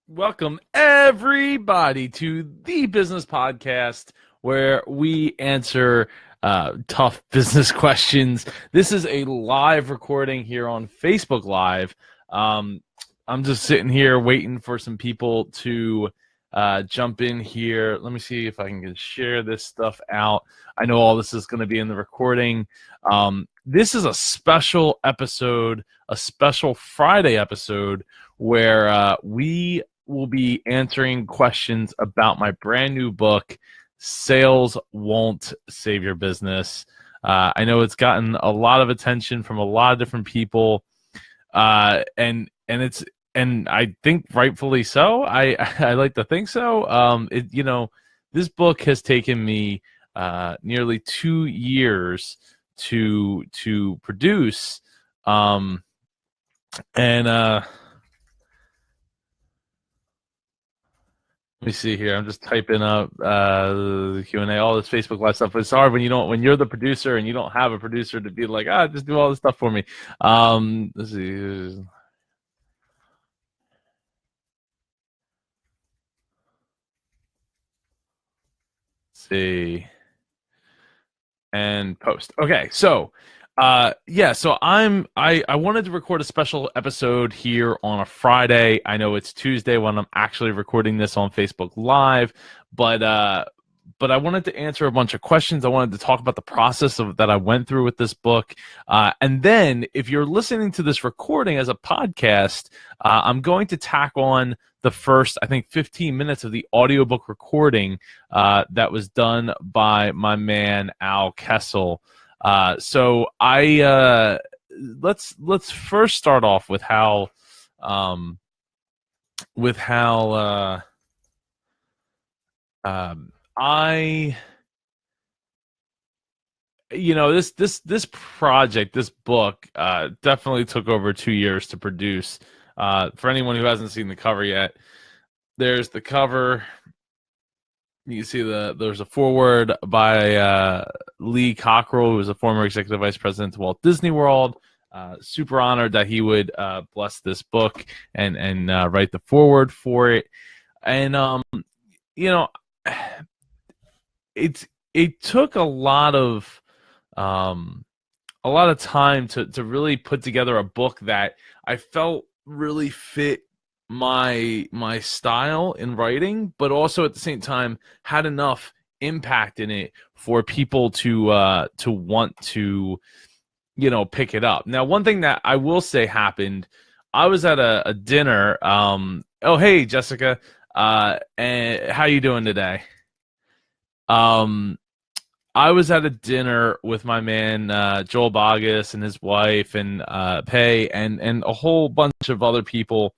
Welcome, everybody, to the Business Podcast, where we answer tough business questions. This is a live recording here on Facebook Live. I'm just sitting here waiting for some people to jump in here. Let me see if I can share this stuff out. I know all this is going to be in the recording. This is a special episode, a special Friday episode, where we will be answering questions about my brand new book, Sales Won't Save Your Business. I know it's gotten a lot of attention from a lot of different people, and I think rightfully so. I like to think so. This book has taken me nearly 2 years to produce, let me see here. I'm just typing up the Q&A, all this Facebook Live stuff. It's hard when you're the producer and you don't have a producer to be like, just do all this stuff for me. Let's see. See. And post. Okay, so I wanted to record a special episode here on a Friday. I know it's Tuesday when I'm actually recording this on Facebook Live, but I wanted to answer a bunch of questions. I wanted to talk about the process that I went through with this book. And then if you're listening to this recording as a podcast, I'm going to tack on the first, I think, 15 minutes of the audiobook recording that was done by my man, Al Kessel. So let's first start off with how this project, this book, definitely took over 2 years to produce. For anyone who hasn't seen the cover yet, there's the cover. You can see there's a foreword by Lee Cockrell, who was a former executive vice president of Walt Disney World. Super honored that he would bless this book and write the foreword for it. And it took a lot of time to really put together a book that I felt really fit my style in writing, but also at the same time had enough impact in it for people to want to pick it up. Now, one thing that I will say happened, I was at a dinner. Oh, hey, Jessica, and how you doing today? I was at a dinner with my man Joel Bogus and his wife and Pei and a whole bunch of other people.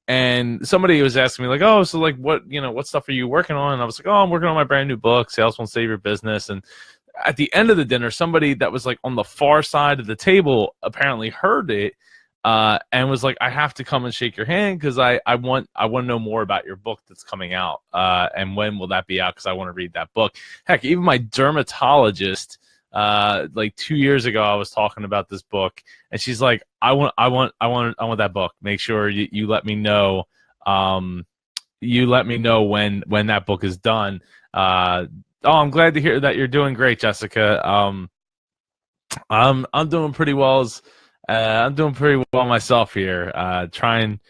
And somebody was asking me like, oh, so like what stuff are you working on? And I was like, oh, I'm working on my brand new book, Sales Won't Save Your Business. And at the end of the dinner, somebody that was like on the far side of the table apparently heard it and was like, I have to come and shake your hand because I want to know more about your book that's coming out. And when will that be out? Because I want to read that book. Heck, even my dermatologist, like 2 years ago, I was talking about this book, and she's like, I want that book. Make sure you let me know. You let me know when that book is done. I'm glad to hear that you're doing great, Jessica. I'm doing pretty well. I'm doing pretty well myself here. Trying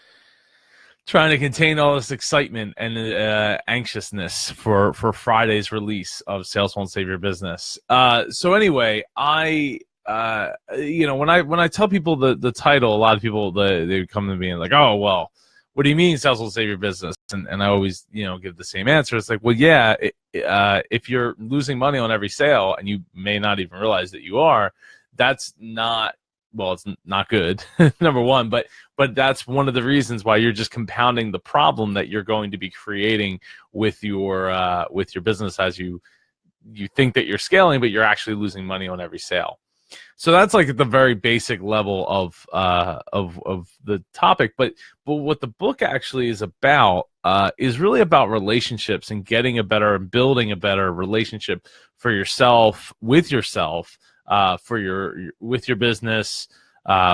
to contain all this excitement and anxiousness for Friday's release of Sales Won't Save Your Business. So anyway, when I tell people the title, a lot of people they come to me and like, oh, well, what do you mean Sales Won't Save Your Business? And I always give the same answer. It's like, well, yeah, if you're losing money on every sale and you may not even realize that you are, that's not. Well, it's not good, number one, but that's one of the reasons why you're just compounding the problem that you're going to be creating with your business as you think that you're scaling, but you're actually losing money on every sale. So that's like at the very basic level of the topic. But what the book actually is about is really about relationships and getting a better and building a better relationship for yourself, with yourself, with your business,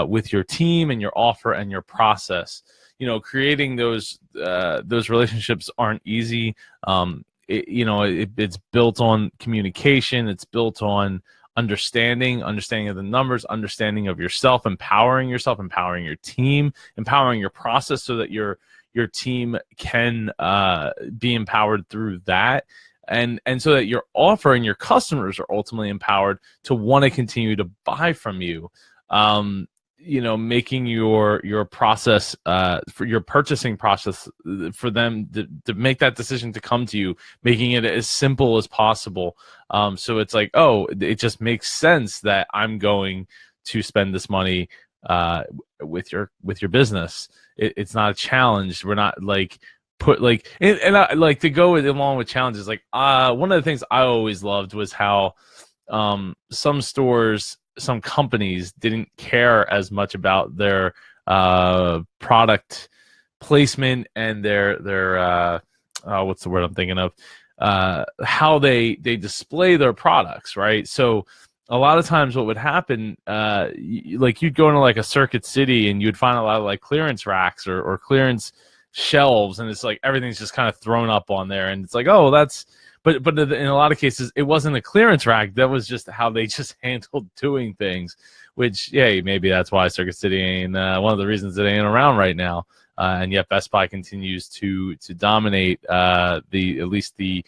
with your team and your offer and your process. creating those relationships aren't easy. It's built on communication. It's built on understanding of the numbers, understanding of yourself, empowering your team, empowering your process so that your team can be empowered through that. And so that your offer and your customers are ultimately empowered to want to continue to buy from you. Making your process for your purchasing process for them to make that decision to come to you, making it as simple as possible. So it's like, oh, it just makes sense that I'm going to spend this money with your business. It's not a challenge. We're not like and I like to go along with challenges. Like one of the things I always loved was how some stores, some companies didn't care as much about their product placement and their what's the word I'm thinking of, how they display their products, right? So a lot of times what would happen, like you'd go into like a Circuit City and you'd find a lot of like clearance racks or clearance shelves, and it's like everything's just kind of thrown up on there, and it's like, oh, that's but in a lot of cases it wasn't a clearance rack. That was just how they just handled doing things, which maybe that's why Circuit City ain't one of the reasons it ain't around right now, and yet Best Buy continues to dominate at least the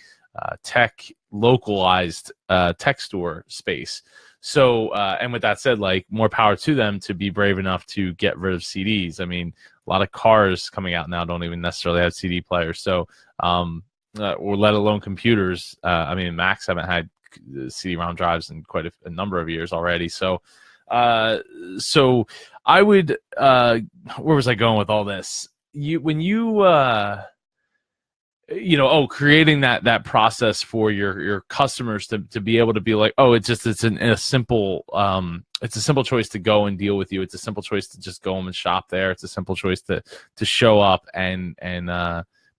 tech localized tech store space. So and with that said, like, more power to them to be brave enough to get rid of CDs. I mean, a lot of cars coming out now don't even necessarily have CD players. So or let alone computers. I mean, Macs haven't had CD-ROM drives in quite a number of years already. So so I would where was I going with all this? Creating that process for your customers to be able to be like, oh, it's a simple choice to go and deal with you. It's a simple choice to just go home and shop there. It's a simple choice to show up and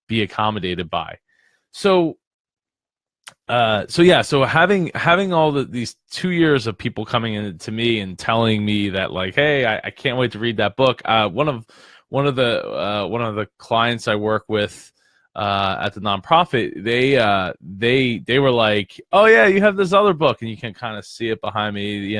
be accommodated by. So having all these 2 years of people coming in to me and telling me that, like, hey, I can't wait to read that book. One of the clients I work with at the nonprofit, they were like, oh yeah, you have this other book, and you can kind of see it behind me,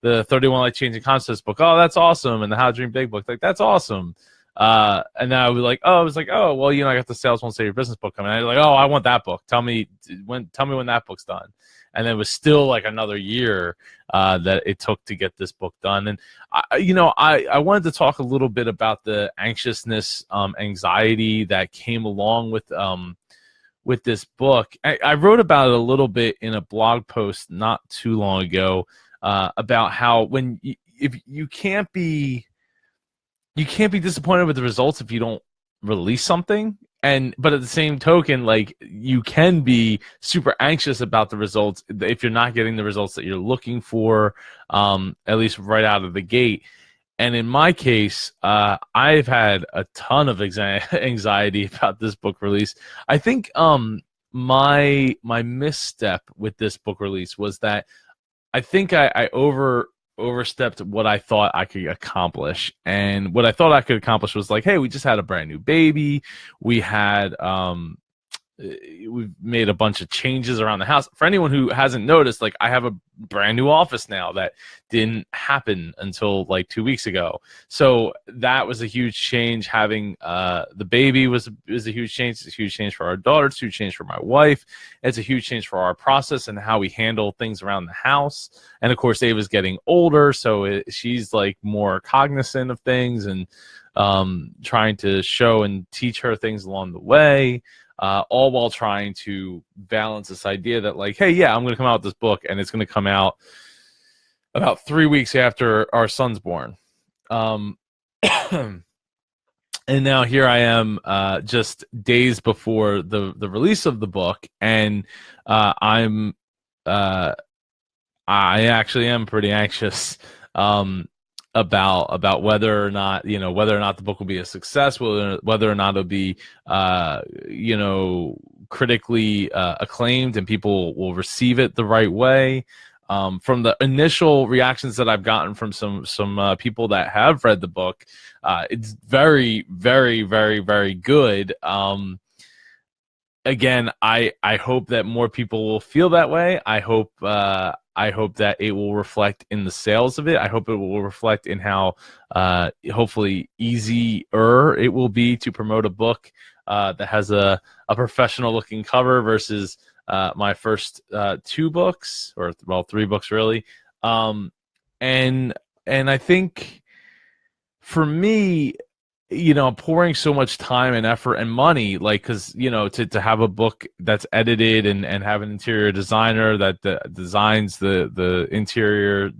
the 31 Life Changing Concepts book. Oh, that's awesome. And the How to Dream Big book, like, that's awesome. And then I was like, oh, well, I got the Sales Won't Save Your Business book coming. I was like, oh, I want that book. Tell me when that book's done. And it was still like another year that it took to get this book done. And I wanted to talk a little bit about the anxiousness, anxiety that came along with this book. I wrote about it a little bit in a blog post not too long ago about how if you can't be disappointed with the results if you don't release something. But at the same token, like, you can be super anxious about the results if you're not getting the results that you're looking for, at least right out of the gate. And in my case, I've had a ton of anxiety about this book release. I think my misstep with this book release was that I think I overstepped what I thought I could accomplish. And what I thought I could accomplish was like, hey, we just had a brand new baby. We had we've made a bunch of changes around the house. For anyone who hasn't noticed, like, I have a brand new office now that didn't happen until like 2 weeks ago. So that was a huge change. Having the baby was a huge change. It's a huge change for our daughter. It's a huge change for my wife. It's a huge change for our process and how we handle things around the house. And of course, Ava's getting older, so she's like more cognizant of things and trying to show and teach her things along the way. All while trying to balance this idea that, like, hey, yeah, I'm going to come out with this book, and it's going to come out about 3 weeks after our son's born. And now here I am, just days before the release of the book, and I actually am pretty anxious about whether or not the book will be a success, whether or not it'll be critically acclaimed and people will receive it the right way. from the initial reactions that I've gotten from some people that have read the book, it's very, very, very, very good. Again, I hope that more people will feel that way. I hope that it will reflect in the sales of it. I hope it will reflect in how hopefully easier it will be to promote a book that has a professional looking cover versus my first 2 books, or well, 3 books really. And I think for me, pouring so much time and effort and money, like, because to have a book that's edited and have an interior designer that designs the interior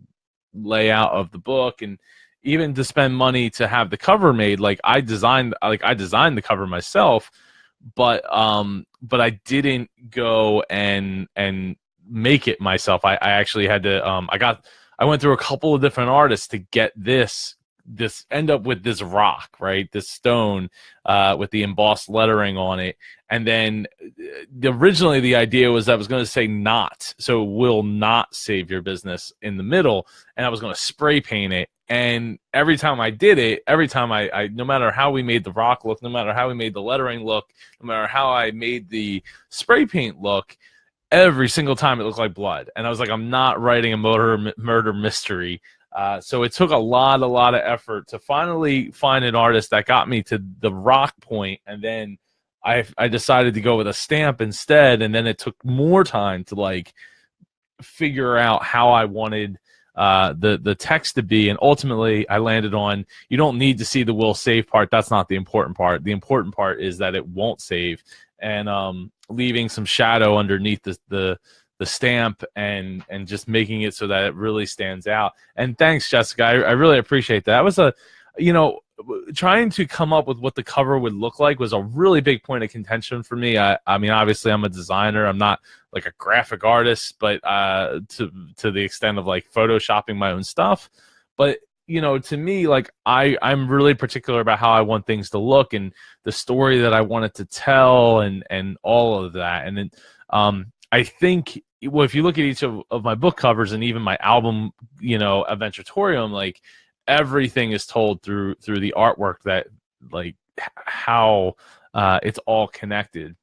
layout of the book, and even to spend money to have the cover made, like I designed the cover myself, but I didn't go and make it myself. I actually had to I went through a couple of different artists to get this end up with this rock, right? This stone with the embossed lettering on it. And then originally the idea was I was going to say "not," so will not save your business in the middle, and I was going to spray paint it. And every time I did it, I no matter how we made the rock look, no matter how we made the lettering look, no matter how I made the spray paint look, every single time it looked like blood. And I was like, I'm not writing a murder mystery. So it took a lot of effort to finally find an artist that got me to the rock point, and then I decided to go with a stamp instead, and then it took more time to like figure out how I wanted the text to be, and ultimately I landed on, you don't need to see the will save part. That's not the important part. The important part is that it won't save, and leaving some shadow underneath the stamp and just making it so that it really stands out. And thanks, Jessica. I really appreciate that. That was trying to come up with what the cover would look like was a really big point of contention for me. I mean, obviously I'm a designer. I'm not like a graphic artist, but to the extent of like photoshopping my own stuff. But to me, like I'm really particular about how I want things to look and the story that I wanted to tell and all of that. And then I think, well, if you look at each of my book covers and even my album, Adventuratorium, like everything is told through the artwork, that like how it's all connected.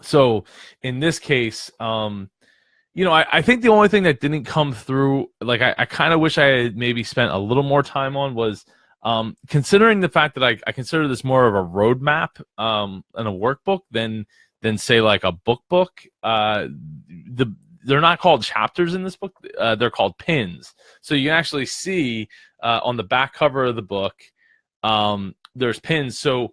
So in this case, I think the only thing that didn't come through, like I kind of wish I had maybe spent a little more time on, was considering the fact that I consider this more of a roadmap and a workbook than say like a book. They're not called chapters in this book. They're called pins. So you can actually see on the back cover of the book, there's pins. So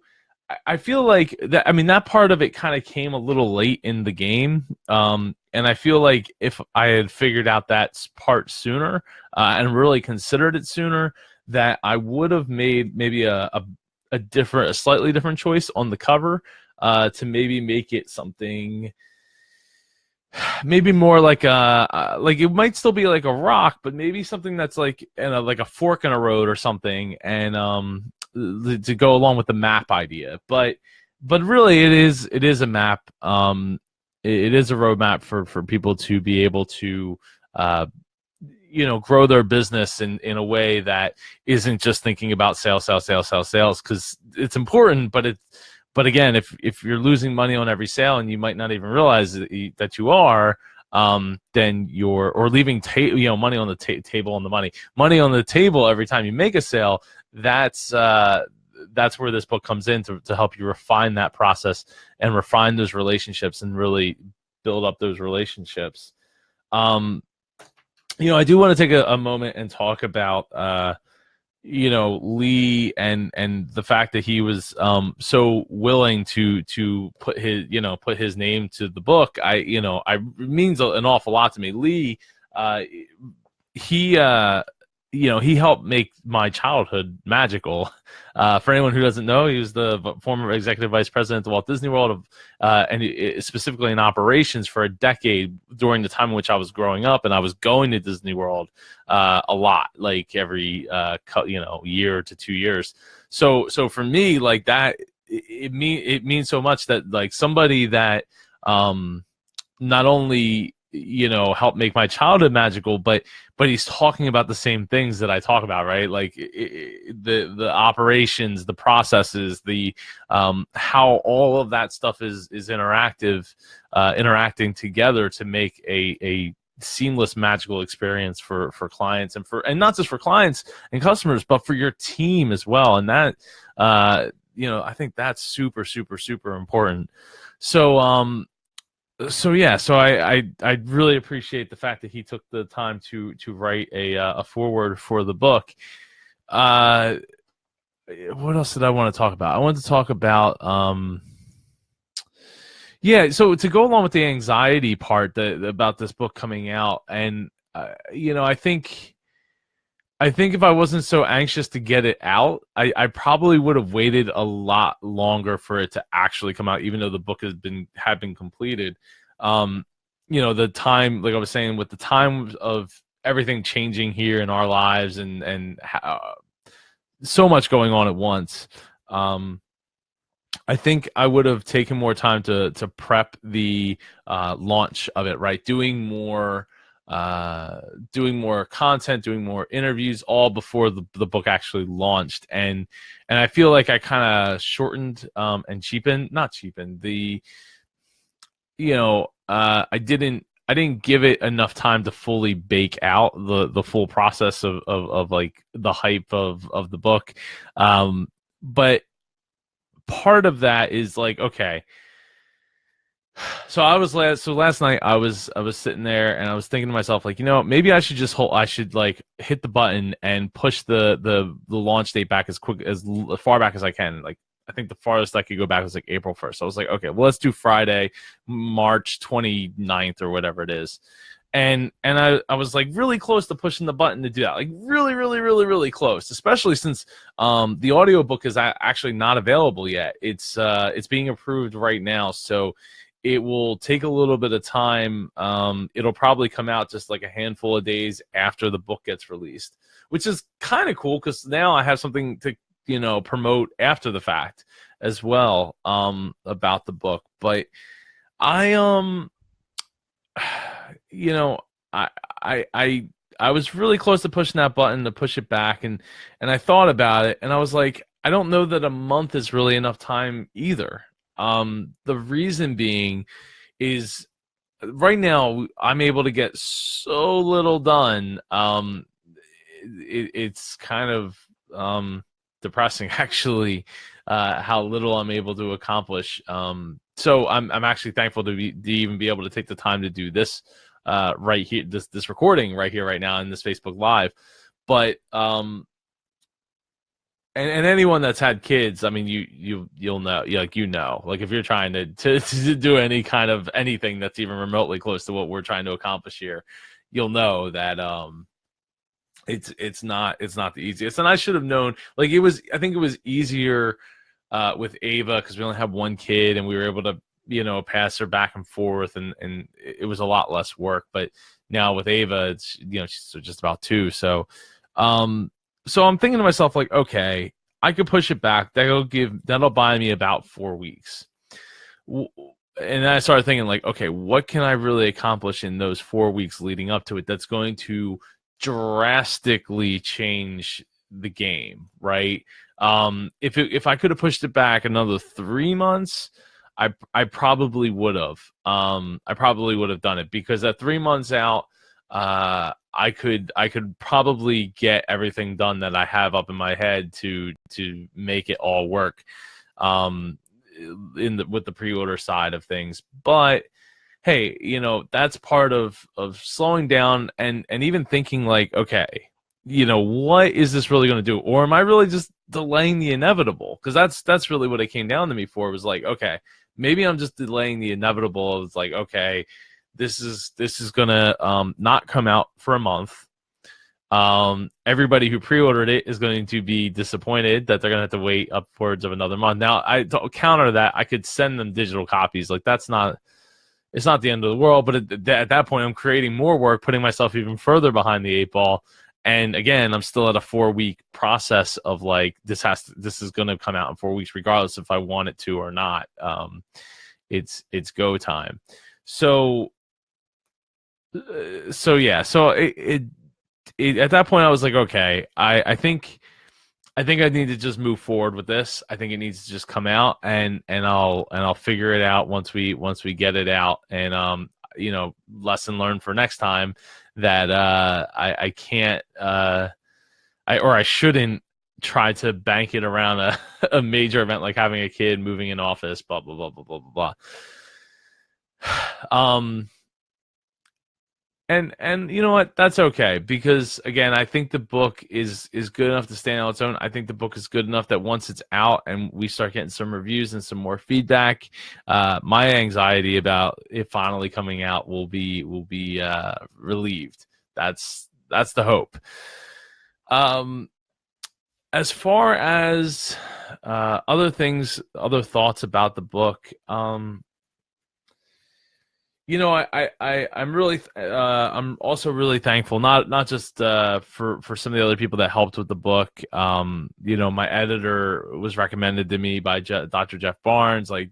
I feel like that. I mean, that part of it kind of came a little late in the game, and I feel like if I had figured out that part sooner and really considered it sooner, that I would have made maybe a slightly different choice on the cover to maybe make it something. Maybe more like like it might still be like a rock, but maybe something that's like like a fork in a road or something, and to go along with the map idea. But really, it is a map. It is a roadmap for people to be able to grow their business in a way that isn't just thinking about sales, because it's important, but again, if you're losing money on every sale and you might not even realize that you are, then or leaving money on the table on the money on the table every time you make a sale. That's where this book comes in to help you refine that process and refine those relationships and really build up those relationships. I do want to take a moment and talk about Lee and the fact that he was so willing to put his name to the book. It means an awful lot to me. Lee, he helped make my childhood magical. For anyone who doesn't know, he was the former executive vice president of Walt Disney World, and specifically in operations for a decade during the time in which I was growing up, and I was going to Disney World a lot, like every year to 2 years. So for me, like that, it means so much that like somebody that not only help make my childhood magical, but he's talking about the same things that I talk about, right? Like the operations, the processes, the how all of that stuff is interacting together to make a seamless magical experience for clients, and not just for clients and customers, but for your team as well. And that I think that's super, super, super important. So I really appreciate the fact that he took the time to write a foreword for the book. What else did I want to talk about? I wanted to talk about so to go along with the anxiety part about this book coming out, and I think if I wasn't so anxious to get it out, I probably would have waited a lot longer for it to actually come out, even though the book had been completed. The time, like I was saying, with the time of everything changing here in our lives and so much going on at once, I think I would have taken more time to prep the launch of it, right? Doing more content, doing more interviews, all before the book actually launched. And I feel like I kind of shortened and not cheapened the, I didn't give it enough time to fully bake out the full process of like the hype of the book. But part of that is like, okay, so last night I was sitting there and I was thinking to myself, like, maybe I should like hit the button and push the launch date back as far back as I can. Like, I think the farthest I could go back was like April 1st. So I was like, okay, well, let's do Friday, March 29th or whatever it is. And I was like really close to pushing the button to do that, like really, really, really, really close, especially since the audiobook is actually not available yet. It's being approved right now. So it will take a little bit of time. It'll probably come out just like a handful of days after the book gets released, which is kind of cool because now I have something to, promote after the fact as well about the book. But I I was really close to pushing that button to push it back, and I thought about it, and I was like, I don't know that a month is really enough time either. The reason being is right now I'm able to get so little done. It's kind of depressing actually, how little I'm able to accomplish. So I'm actually thankful to even be able to take the time to do this right here, this recording right here, right now in this Facebook Live. But and anyone that's had kids, I mean, you'll know, like if you're trying to do any kind of anything that's even remotely close to what we're trying to accomplish here, you'll know that it's not the easiest. And I should have known, like I think it was easier with Ava because we only have one kid and we were able to pass her back and forth, and it was a lot less work. But now with Ava, it's she's just about 2, so I'm thinking to myself, like, okay, I could push it back. That'll buy me about 4 weeks. And then I started thinking, like, okay, what can I really accomplish in those 4 weeks leading up to it that's going to drastically change the game, right? If I could have pushed it back another 3 months, I probably would have. I probably would have done it, because at 3 months out, I could probably get everything done that I have up in my head to make it all work with the pre-order side of things. But hey, that's part of slowing down and even thinking, like, okay, what is this really going to do? Or am I really just delaying the inevitable? Because that's really what it came down to me for, was like, okay, maybe I'm just delaying the inevitable. It's like, okay, this is gonna not come out for a month. Everybody who pre-ordered it is going to be disappointed that they're gonna have to wait upwards of another month. Now, I don't counter that. I could send them digital copies. Like, it's not the end of the world. But at that point, I'm creating more work, putting myself even further behind the 8 ball. And again, I'm still at a 4-week process of like, this is going to come out in 4 weeks, regardless if I want it to or not. It's go time. So So yeah, so it at that point I was like, okay, I think I need to just move forward with this. I think it needs to just come out, and I'll figure it out once we get it out. And you know, lesson learned for next time that I can't I shouldn't try to bank it around a major event like having a kid, moving in office, blah blah blah blah blah blah blah. And you know what? That's okay, because again, I think the book is good enough to stand on its own. I think the book is good enough that once it's out and we start getting some reviews and some more feedback, my anxiety about it finally coming out will be relieved. That's the hope. As far as other things, other thoughts about the book, you know, I'm really I'm also really thankful, not just for some of the other people that helped with the book. You know, my editor was recommended to me by Dr. Jeff Barnes. Like,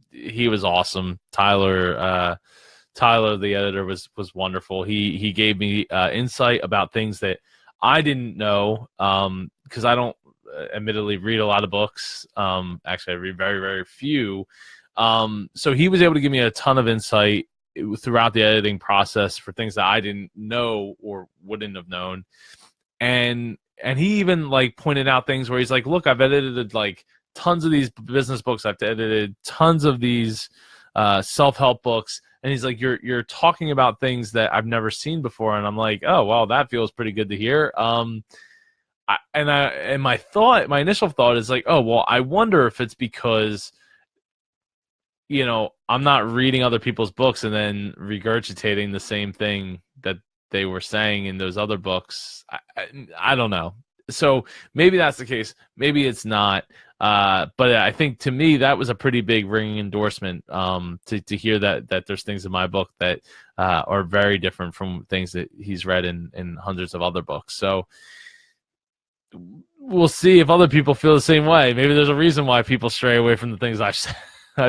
he was awesome. Tyler, the editor, was wonderful. He gave me insight about things that I didn't know, because I don't admittedly read a lot of books. Actually, I read very, very few. So he was able to give me a ton of insight throughout the editing process for things that I didn't know or wouldn't have known. And he even like pointed out things where he's like, look, I've edited like tons of these business books. I've edited tons of these self-help books. And he's like, you're talking about things that I've never seen before. And I'm like, oh, well, that feels pretty good to hear. My initial thought is like, oh, well, I wonder if it's because, you know, I'm not reading other people's books and then regurgitating the same thing that they were saying in those other books. I don't know. So maybe that's the case. Maybe it's not. But I think to me that was a pretty big ringing endorsement, to hear that there's things in my book that are very different from things that he's read in hundreds of other books. So we'll see if other people feel the same way. Maybe there's a reason why people stray away from the things I've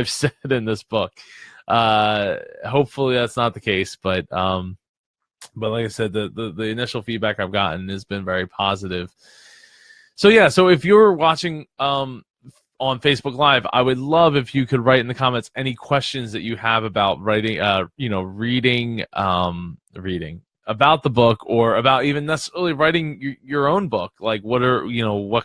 said in this book. Hopefully that's not the case, but like I said, the initial feedback I've gotten has been very positive. So yeah, so if you're watching on Facebook Live, I would love if you could write in the comments any questions that you have about writing, reading about the book, or about even necessarily writing your own book. Like, what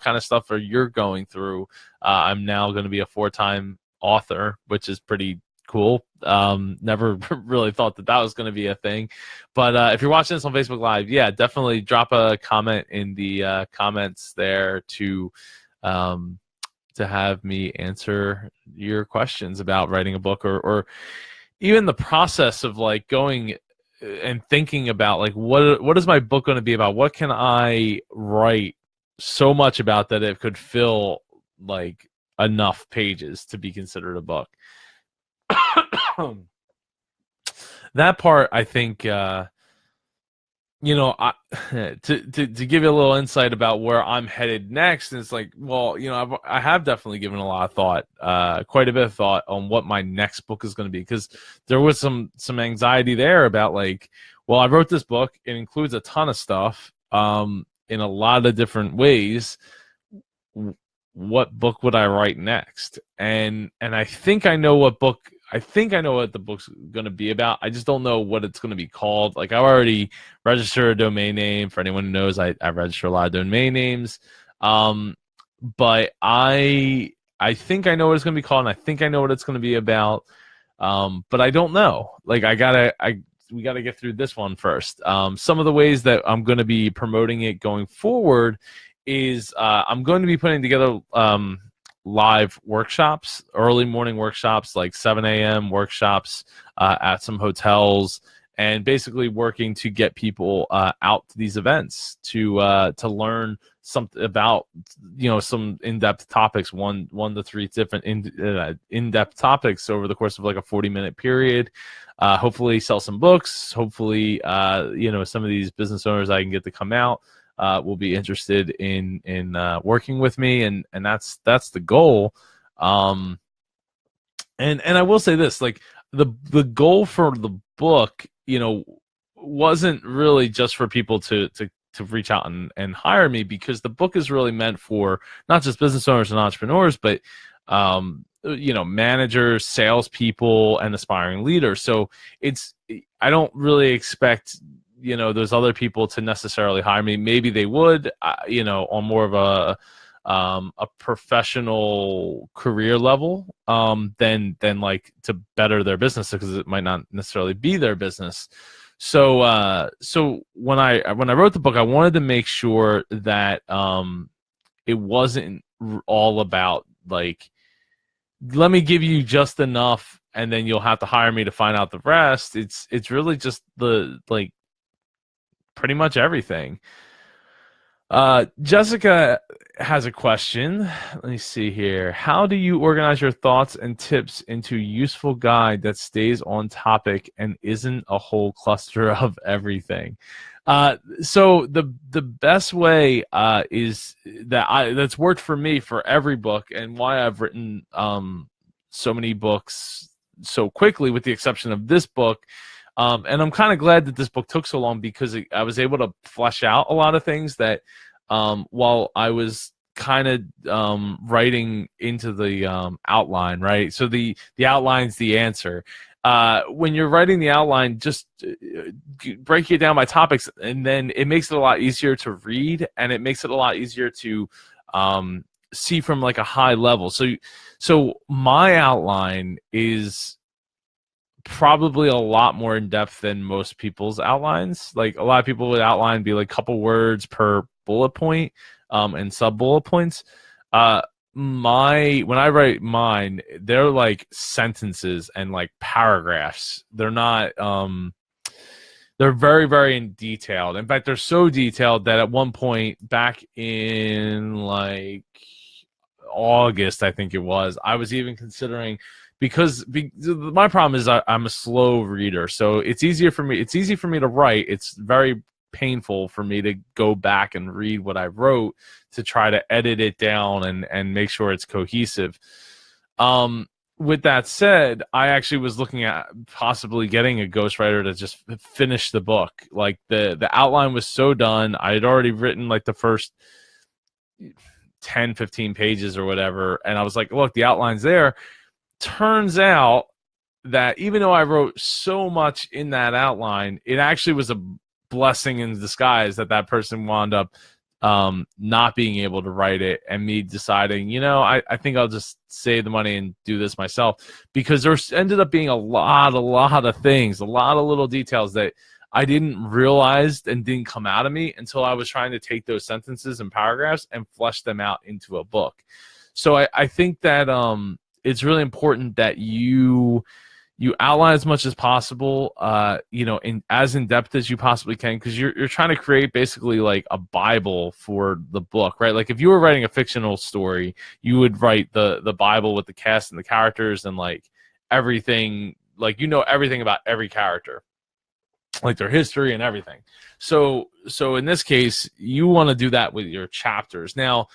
kind of stuff are you going through? I'm now going to be a 4-time author, which is pretty cool. Never really thought that was going to be a thing, but if you're watching this on Facebook Live, yeah, definitely drop a comment in the comments there to have me answer your questions about writing a book, or even the process of like going and thinking about like what is my book going to be about? What can I write so much about that it could fill like enough pages to be considered a book? That part, I think, to give you a little insight about where I'm headed next, and it's like, well, I have definitely given a lot of thought, quite a bit of thought on what my next book is going to be, because there was some anxiety there about like, well, I wrote this book, it includes a ton of stuff, in a lot of different ways. What book would I write next? And I think I know what the book's going to be about. I just don't know what it's going to be called. Like, I already registered a domain name. For anyone who knows, I register a lot of domain names. But I think I know what it's going to be called, and I think I know what it's going to be about. But I don't know. Like, we got to get through this one first. Some of the ways that I'm going to be promoting it going forward is I'm going to be putting together live workshops, early morning workshops, like 7 a.m. workshops at some hotels, and basically working to get people out to these events to learn something about some in-depth topics, one to three different in-depth topics over the course of like a 40-minute period. Hopefully sell some books. Hopefully some of these business owners I can get to come out will be interested in working with me, and that's the goal. And I will say this, like, the goal for the book you know, wasn't really just for people to reach out and hire me, because the book is really meant for not just business owners and entrepreneurs, but you know, managers, salespeople, and aspiring leaders. So I don't really expect, you know, those other people to necessarily hire me. Maybe they would, you know, on more of a professional career level, than like to better their business, because it might not necessarily be their business. So when I wrote the book, I wanted to make sure that it wasn't all about like, let me give you just enough and then you'll have to hire me to find out the rest. It's really just the, like, pretty much everything. Jessica has a question. Let me see here. How do you organize your thoughts and tips into a useful guide that stays on topic and isn't a whole cluster of everything? So the best way is that's worked for me for every book, and why I've written so many books so quickly, with the exception of this book. And I'm kind of glad that this book took so long, because I was able to flesh out a lot of things that, while I was kind of writing into the outline, right? So the outline's the answer. When you're writing the outline, just break it down by topics, and then it makes it a lot easier to read, and it makes it a lot easier to see from like a high level. So my outline is probably a lot more in depth than most people's outlines. Like, a lot of people would outline be like a couple words per bullet point, and sub bullet points. When I write mine, they're like sentences and like paragraphs. They're not they're very, very detailed. In fact, they're so detailed that at one point back in like August, I think it was, I was even considering, because my problem is I'm a slow reader, so it's easy for me to write. It's very painful for me to go back and read what I wrote to try to edit it down and make sure it's cohesive. With that said, I actually was looking at possibly getting a ghostwriter to just finish the book. Like, the outline was so done. I had already written like the first 10, 15 pages or whatever, and I was like, look, the outline's there. Turns out that even though I wrote so much in that outline, it actually was a blessing in disguise that person wound up not being able to write it, and me deciding, you know, I think I'll just save the money and do this myself, because there ended up being a lot of things, a lot of little details that I didn't realize and didn't come out of me until I was trying to take those sentences and paragraphs and flesh them out into a book. So I think that it's really important that you outline as much as possible, you know, as in depth as you possibly can, because you're trying to create basically like a Bible for the book, right? Like, if you were writing a fictional story, you would write the Bible with the cast and the characters and like everything, like, you know, everything about every character, like their history and everything. So in this case, you want to do that with your chapters. Now,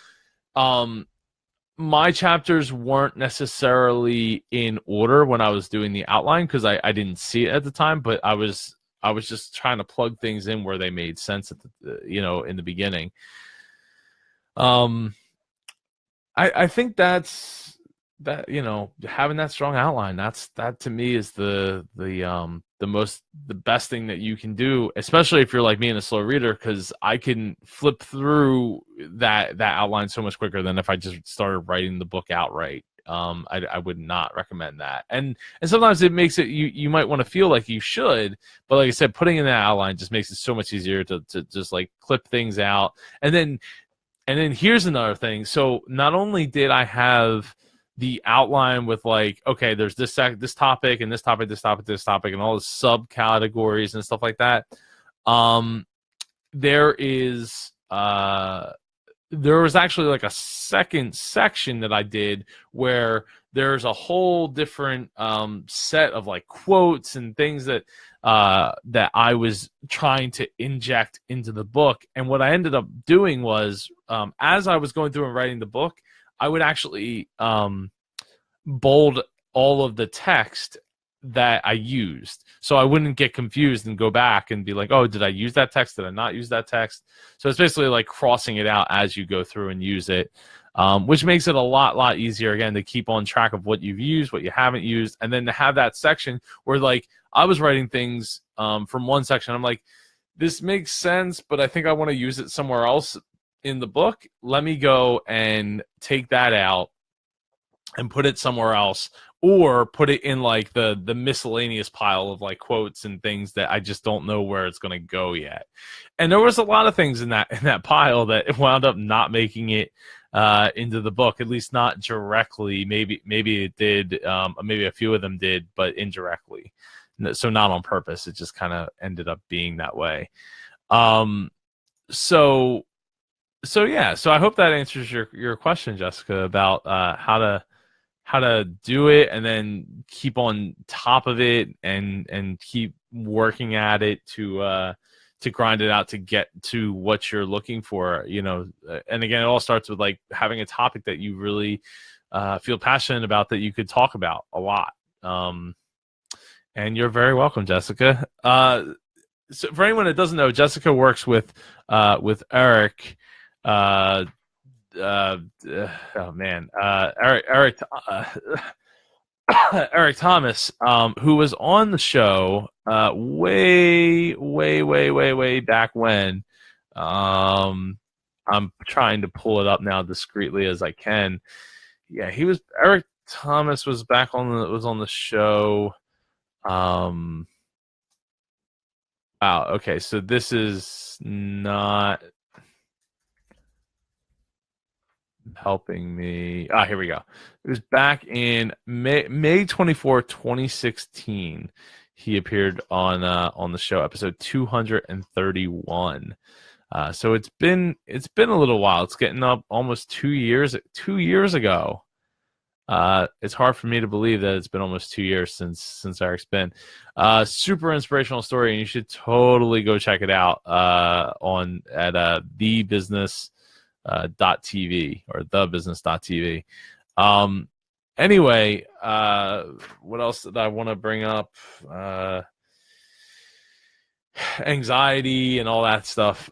my chapters weren't necessarily in order when I was doing the outline, because I didn't see it at the time, but I was just trying to plug things in where they made sense at you know, in the beginning. I think that, you know, having that strong outline, that to me is the best thing that you can do, especially if you're like me and a slow reader, because I can flip through that outline so much quicker than if I just started writing the book outright. I would not recommend that. And sometimes it makes it, you might want to feel like you should, but like I said, putting in that outline just makes it so much easier to just like clip things out. And then here's another thing. So not only did I have the outline with like, okay, there's this topic and this topic, this topic, this topic, and all the subcategories and stuff like that. There was actually like a second section that I did where there's a whole different set of like quotes and things that I was trying to inject into the book. And what I ended up doing was, as I was going through and writing the book, I would actually bold all of the text that I used, so I wouldn't get confused and go back and be like, oh, did I use that text? Did I not use that text? So it's basically like crossing it out as you go through and use it, which makes it a lot easier, again, to keep on track of what you've used, what you haven't used, and then to have that section where, like, I was writing things from one section. I'm like, this makes sense, but I think I want to use it somewhere else in the book. Let me go and take that out and put it somewhere else, or put it in like the miscellaneous pile of like quotes and things that I just don't know where it's going to go yet. And there was a lot of things in that pile that wound up not making it into the book, at least not directly. Maybe it did, maybe a few of them did, but indirectly. So not on purpose. It just kind of ended up being that way. So yeah. So I hope that answers your question, Jessica, about how to do it and then keep on top of it and keep working at it to grind it out to get to what you're looking for, you know. And again, it all starts with like having a topic that you really feel passionate about, that you could talk about a lot. And you're very welcome, Jessica. So for anyone that doesn't know, Jessica works with Eric. Oh man, Eric Thomas, who was on the show way back when. I'm trying to pull it up now discreetly as I can. Yeah, Eric Thomas was back on the show. Wow. Okay, so this is not helping me. Here we go. It was back in May 24, 2016. He appeared on the show, episode 231. So it's been a little while. It's getting up almost 2 years. 2 years ago. It's hard for me to believe that it's been almost 2 years since Eric's been. Super inspirational story, and you should totally go check it out at thebusiness.tv or thebusiness.tv. Anyway, what else did I want to bring up? Anxiety and all that stuff.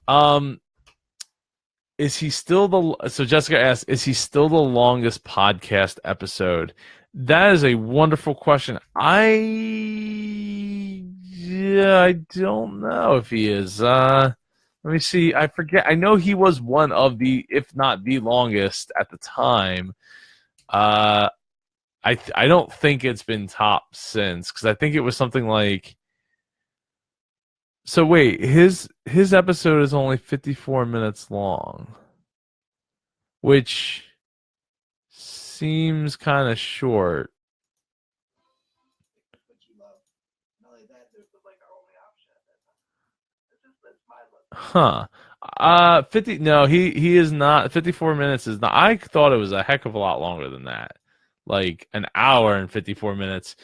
Is he still so Jessica asked, is he still the longest podcast episode? That is a wonderful question. I don't know if he is. Let me see. I forget. I know he was one of the, if not the longest at the time. I don't think it's been topped since, because I think it was something like. So wait, his episode is only 54 minutes long, which seems kind of short. Huh. 50. No, he is not. 54 minutes is not. I thought it was a heck of a lot longer than that, like an hour and 54 minutes.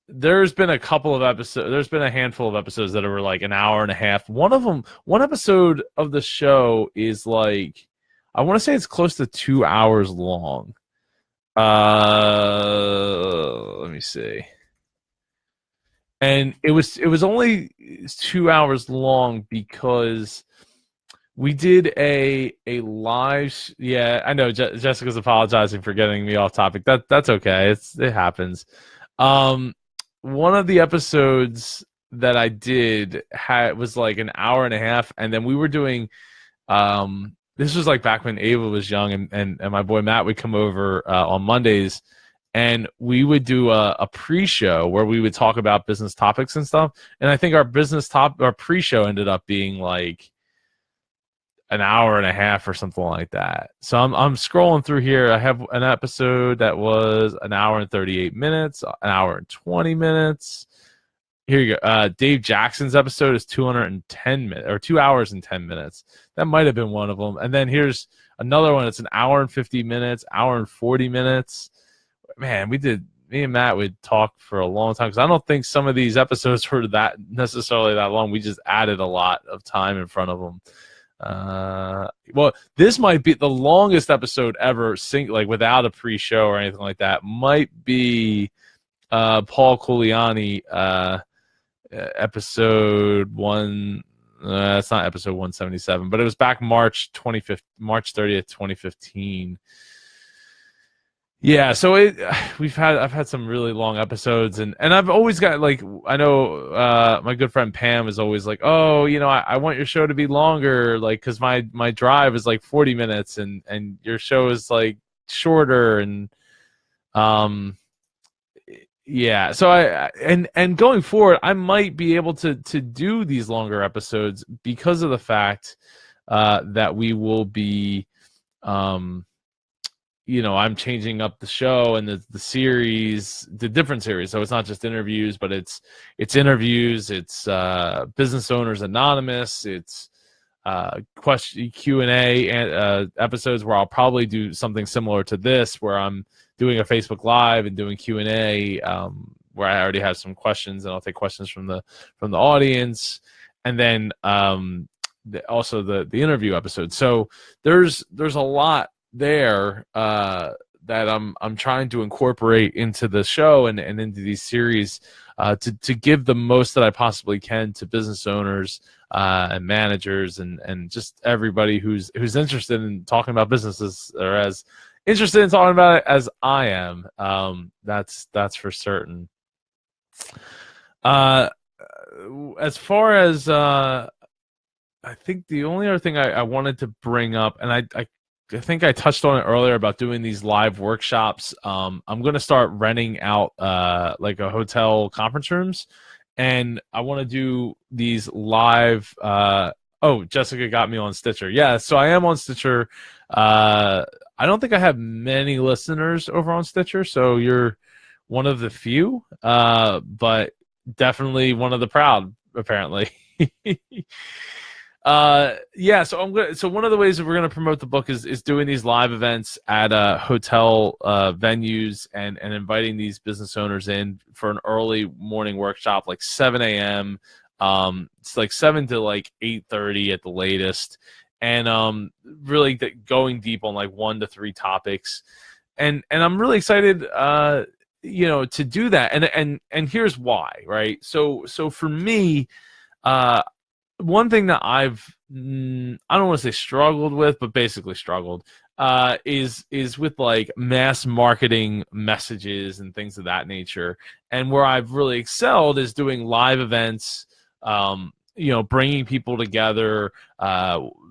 There's been a couple of episodes. There's been a handful of episodes that are like an hour and a half. One episode of the show is like, I want to say it's close to 2 hours long. Let me see. And it was only 2 hours long because we did a live. Yeah, I know Jessica's apologizing for getting me off topic. That's okay. It happens. One of the episodes that I did was like an hour and a half, and then we were doing. This was like back when Ava was young, and my boy Matt would come over on Mondays, and we would do a pre-show where we would talk about business topics and stuff. And I think our pre-show ended up being like an hour and a half or something like that. So I'm scrolling through here. I have an episode that was an hour and 38 minutes, an hour and 20 minutes. Here you go. Dave Jackson's episode is 210 minutes, or 2 hours and 10 minutes. That might have been one of them. And then here's another one. It's an hour and 50 minutes, hour and 40 minutes. Man, me and Matt would talk for a long time, because I don't think some of these episodes were that necessarily that long. We just added a lot of time in front of them. Well, this might be the longest episode ever, like without a pre-show or anything like that. Might be Paul Culiani, episode one. It's not episode 177, but it was back March 30th, 2015. Yeah, so I've had some really long episodes, and I've always got, like, I know my good friend Pam is always like, oh, I want your show to be longer, like, because my drive is like 40 minutes, and your show is like shorter, and yeah. So and going forward, I might be able to do these longer episodes because of the fact that we will be I'm changing up the show and the series, the different series. So it's not just interviews, but it's interviews, it's Business Owners Anonymous, it's question Q&A and episodes where I'll probably do something similar to this, where I'm doing a Facebook Live and doing Q&A, where I already have some questions, and I'll take questions from the audience, and then also the interview episode. So there's a lot there that I'm trying to incorporate into the show and into these series to give the most that I possibly can to business owners and managers and just everybody who's interested in talking about businesses, or as interested in talking about it as I am. That's for certain. As far as I think the only other thing I wanted to bring up, and I think I touched on it earlier about doing these live workshops. I'm going to start renting out like a hotel conference rooms, and I want to do these live. Oh, Jessica got me on Stitcher. Yeah, so I am on Stitcher. I don't think I have many listeners over on Stitcher, so you're one of the few, but definitely one of the proud, apparently. Yeah, so one of the ways that we're gonna promote the book is doing these live events at hotel venues and inviting these business owners in for an early morning workshop, like 7 a.m. It's like 7 to like 8:30 at the latest, and really going deep on like 1 to 3 topics, and I'm really excited to do that, and here's why, right? So for me, one thing that I don't want to say struggled with, but basically struggled, is with like mass marketing messages and things of that nature. And where I've really excelled is doing live events, bringing people together,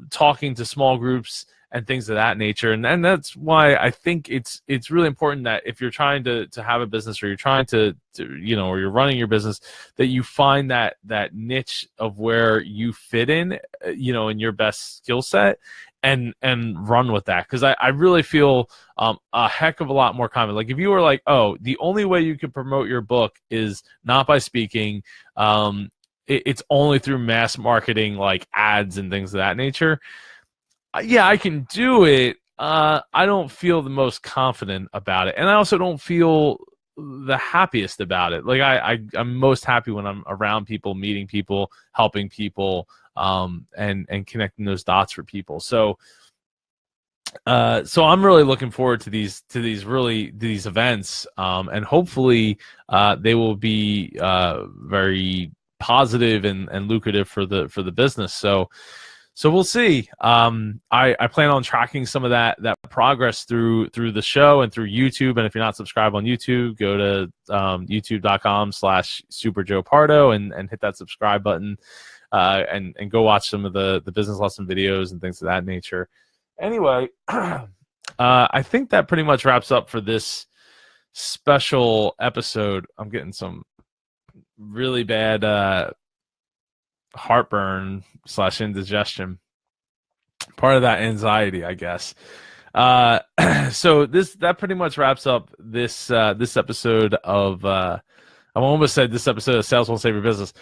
talking to small groups and things of that nature. And that's why I think it's really important that if you're trying to have a business, or you're trying to or you're running your business, that you find that niche of where you fit in, in your best skill set, and run with that. Because I really feel a heck of a lot more confident. Like if you were like, oh, the only way you can promote your book is not by speaking, it's only through mass marketing, like ads and things of that nature. Yeah, I can do it. I don't feel the most confident about it, and I also don't feel the happiest about it. Like I'm most happy when I'm around people, meeting people, helping people, and connecting those dots for people. So I'm really looking forward to these events, and hopefully they will be very positive and lucrative for the business. So we'll see. I plan on tracking some of that progress through the show and through YouTube. And if you're not subscribed on YouTube, go to youtube.com/SuperJoePardo and hit that subscribe button, and go watch some of the business lesson videos and things of that nature. Anyway, I think that pretty much wraps up for this special episode. I'm getting some really bad heartburn / indigestion, part of that anxiety, I guess. So that pretty much wraps up this episode of I almost said this episode of Sales Won't Save Your Business.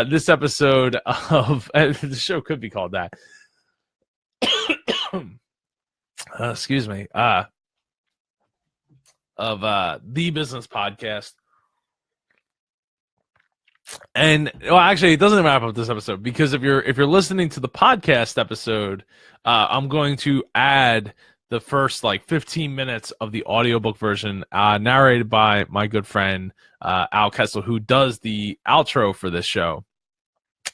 This episode of the show could be called that. Excuse me. Of the Business Podcast. And well, actually, it doesn't wrap up this episode, because if you're listening to the podcast episode, I'm going to add the first like 15 minutes of the audiobook version, narrated by my good friend Al Kessel, who does the outro for this show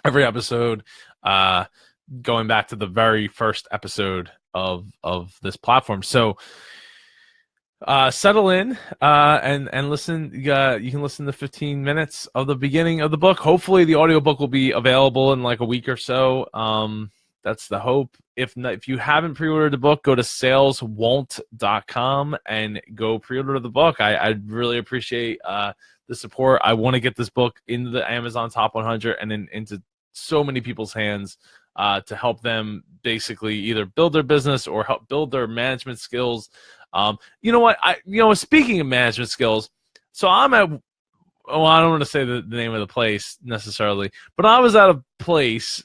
every episode, going back to the very first episode of this platform. So settle in and listen. You can listen to 15 minutes of the beginning of the book. Hopefully the audiobook will be available in like a week or so. That's the hope. If you haven't pre-ordered the book, go to saleswon't.com and go pre-order the book. I'd really appreciate the support. I want to get this book into the Amazon Top 100 and then into so many people's hands to help them basically either build their business or help build their management skills. You know what? Speaking of management skills, so I'm at, well, I don't want to say the name of the place necessarily, but I was at a place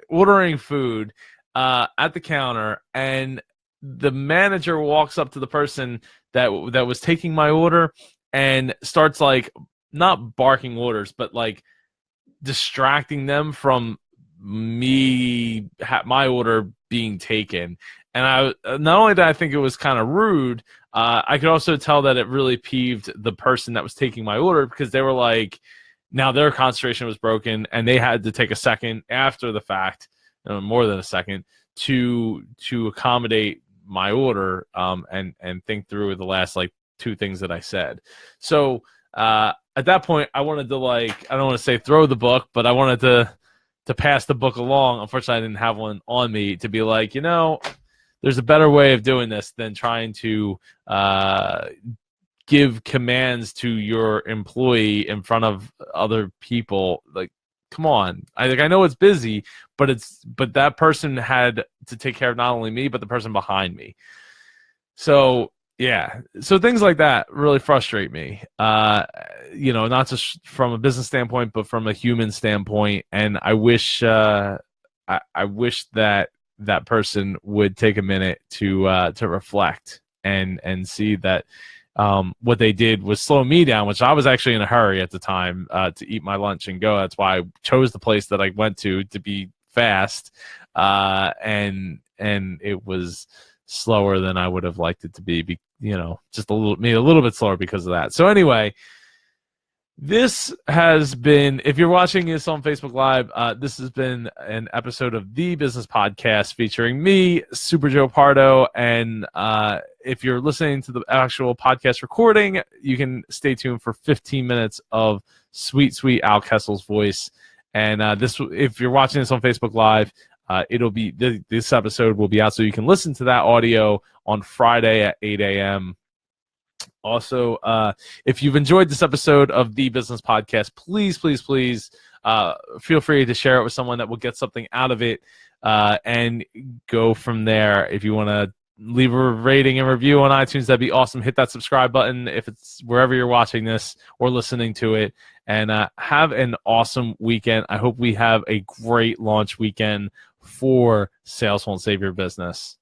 ordering food at the counter, and the manager walks up to the person that was taking my order and starts like not barking orders, but like distracting them from my order being taken. And I not only did I think it was kind of rude, I could also tell that it really peeved the person that was taking my order, because they were like, now their concentration was broken and they had to take a second after the fact, more than a second, to accommodate my order and think through the last like two things that I said. So at that point, I wanted to I don't want to say throw the book, but I wanted to pass the book along. Unfortunately, I didn't have one on me to be like, there's a better way of doing this than trying to give commands to your employee in front of other people. Like, come on. I know it's busy, but that person had to take care of not only me, but the person behind me. So yeah. So things like that really frustrate me. Not just from a business standpoint, but from a human standpoint. And I wish I wish that person would take a minute to reflect and see that what they did was slow me down, which I was actually in a hurry at the time to eat my lunch and go. That's why I chose the place that I went to be fast, and it was slower than I would have liked it to be. Just a little bit slower because of that. So anyway, this has been, if you're watching this on Facebook Live, this has been an episode of The Business Podcast featuring me, Super Joe Pardo. And if you're listening to the actual podcast recording, you can stay tuned for 15 minutes of sweet, sweet Al Kessel's voice. And if you're watching this on Facebook Live, this episode will be out, so you can listen to that audio on Friday at 8 a.m. Also, if you've enjoyed this episode of The Business Podcast, please, please, please feel free to share it with someone that will get something out of it, and go from there. If you want to leave a rating and review on iTunes, that'd be awesome. Hit that subscribe button if it's wherever you're watching this or listening to it. And have an awesome weekend. I hope we have a great launch weekend for Sales Won't Save Your Business.